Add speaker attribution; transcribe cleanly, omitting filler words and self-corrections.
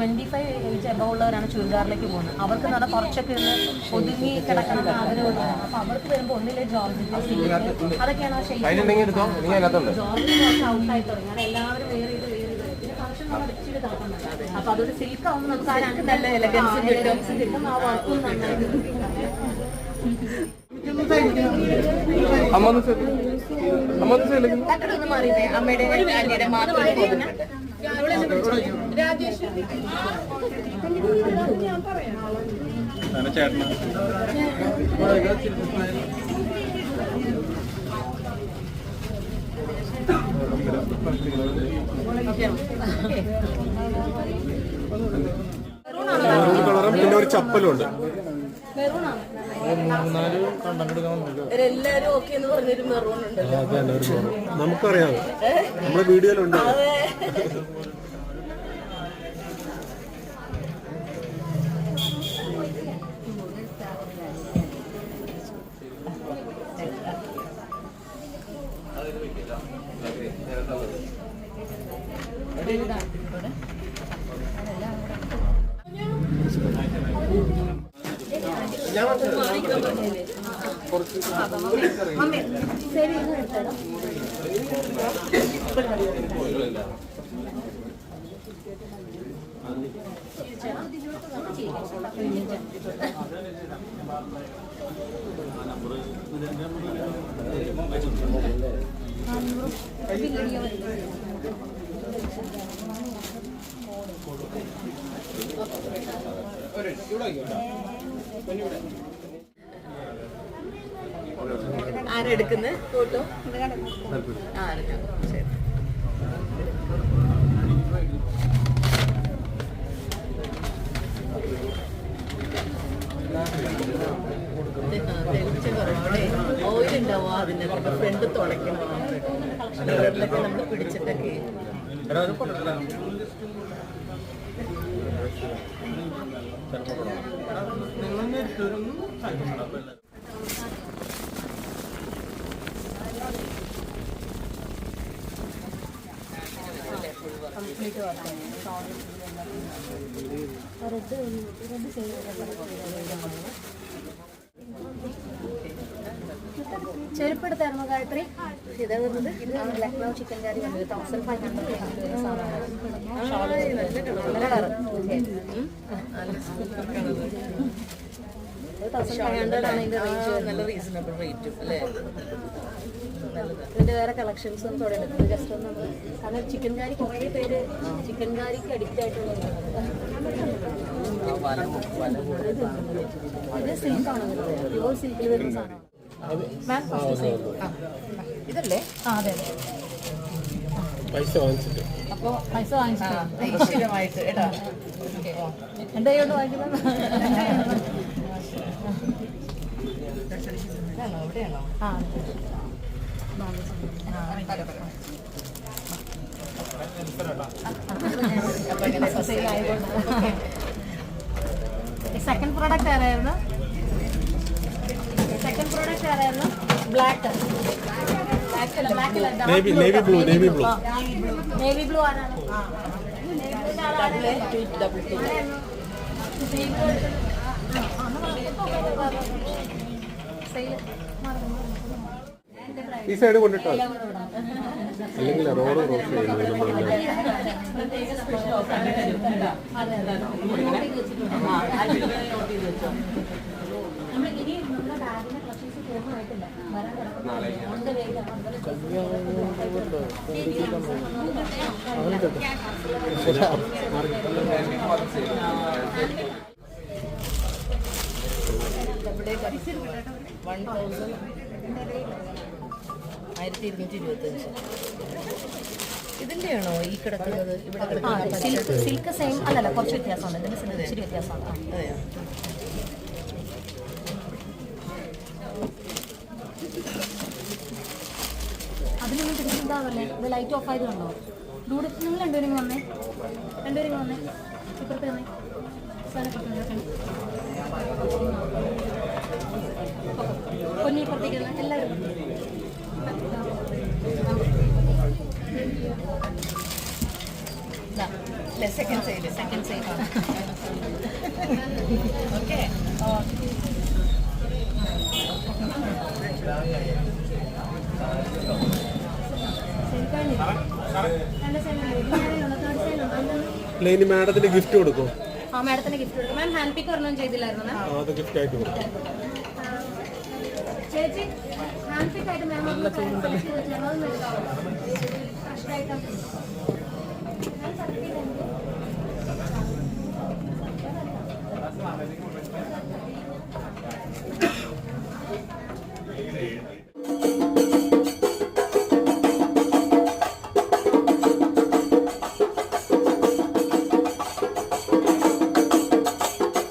Speaker 1: 25 age above ഉള്ളവരാണ് ചുരിദാറിലേക്ക് പോകുന്നത്. അവർക്ക് എന്ന് പറഞ്ഞാൽ കുറച്ചൊക്കെ ഒന്ന് ഒതുങ്ങി കിടക്കണം ആഗ്രഹമുണ്ട്. അപ്പോൾ അവർക്ക് വരുമ്പോൾ ഒന്നിലെ ജോർജറ്റ് അതൊക്കെയാണ് ആ ഷെയ്പ്പ്. ജോർജറ്റ് കുറച്ച് ഔട്ടായി തുടങ്ങി. കാരണം എല്ലാവരും വേറെ ഇത് പിന്നെ ഫംഗ്ഷൻ നമ്മൾ ഇച്ചിരി താക്കുന്നുണ്ട്. അപ്പോൾ അതൊരു സിൽക്ക് ആവുമ്പോൾ നമുക്ക് ആരാൾക്ക് നല്ല എലഗൻസ് കിട്ടും. ആ വർക്കും നന്നായിട്ട് മാറിയില്ലേ അമ്മയുടെ ആന്റിയുടെ മാത്രം
Speaker 2: പിന്നെ ഒരു ചപ്പലുണ്ട്.
Speaker 1: എല്ലാരും ഓക്കെ എന്ന് പറഞ്ഞൊരു മെറൂൺ ഉണ്ട്.
Speaker 2: നമുക്കറിയാം, നമ്മുടെ വീഡിയോയിലുണ്ട്.
Speaker 3: ആരെടുക്കുന്നത് ഫോട്ടോ? ആ ശരി. അവിടെ ഓയിലുണ്ടാവോ അതിൻ്റെ ഫ്രണ്ട് തുളയ്ക്കണോ കളറിലൊക്കെ നമ്മൾ പിടിച്ചിട്ടൊക്കെ.
Speaker 1: ചെരുപ്പെടുത്തായിരുന്നു ഗായത്രി. ഇത് വന്നത് ഇത് ലക്നൗ ചിക്കൻ കറി 1500
Speaker 3: നല്ല റീസണബിൾ റേറ്റും അല്ലേ?
Speaker 1: ഇതിന്റെ വേറെ കളക്ഷൻസും തുടങ്ങുന്നത് ജസ്റ്റ് ഒന്ന് കാരണം ചിക്കൻ കറി കുറേ പേര് ചിക്കൻ കറിക്ക് അഡിക്റ്റ് ആയിട്ടുള്ളത്. ഇത് സിൽക്കാണ്, പ്യൂർ സിൽക്കിൽ വരുന്ന സാധനമാണ്.
Speaker 3: ഇതല്ലേ?
Speaker 1: ആ അതെ അതെ.
Speaker 2: പൈസ വാങ്ങിച്ചിട്ട്
Speaker 1: അപ്പോൾ പൈസ വാങ്ങിച്ചിട്ട്
Speaker 3: സ്ഥിരമായിട്ട് കേട്ടോ
Speaker 1: എൻ്റെ കൈ കൊണ്ട് വാങ്ങിക്കുന്നത്.
Speaker 3: എവിടെയാണോ?
Speaker 1: ആ സെക്കൻഡ് പ്രോഡക്റ്റ് ആരായിരുന്നു? ബ്ലാക്ക്
Speaker 2: നേവി
Speaker 1: ബ്ലൂ ആരാണ്?
Speaker 2: ഈ സൈഡ് കൊണ്ടിട്ടോ, അല്ലെങ്കിൽ റോഡ് ക്രോസ് ചെയ്യുന്നത്
Speaker 3: ഇതിന്റെയാണോ ഈ കിടക്കുന്നത്? ഇവിടെ
Speaker 1: സിൽക്ക് സെയിം അല്ലല്ല, കുറച്ച് വ്യത്യാസമുണ്ട്. ഇതിന് ഇച്ചിരി വ്യത്യാസമാണ്. അതിനൊന്നും പിടിച്ചിട്ടുണ്ടാവല്ലേ? ഇത് ലൈറ്റ് ഓഫ് ആയത് കണ്ടോ? ദൂരത്ത് നിങ്ങൾ രണ്ടുപേരും വന്നേ, ഇപ്പുറത്ത് വന്നേ. പൊന്നി ഇപ്പുറത്തേക്ക് എല്ലാവരും.
Speaker 3: സെക്കൻഡ് സൈഡ്
Speaker 1: സെക്കൻഡ് സൈഡ് ആണ്.
Speaker 3: ഓക്കെ.
Speaker 2: ഇനി മാഡത്തിന് ഗിഫ്റ്റ് കൊടുക്കും.
Speaker 1: ആ മാഡത്തിന് ഗിഫ്റ്റ് കൊടുക്കും. മാം ഹാൻഡ് പിക്ക് ഒരെണ്ണം ചെയ്തില്ലായിരുന്നു മാം?
Speaker 2: അത് ഗിഫ്റ്റ് ആയിട്ട് കൊടുക്കും.
Speaker 1: ചേച്ചി ഹാൻഡ് പിക്ക് ആയിട്ട് മാം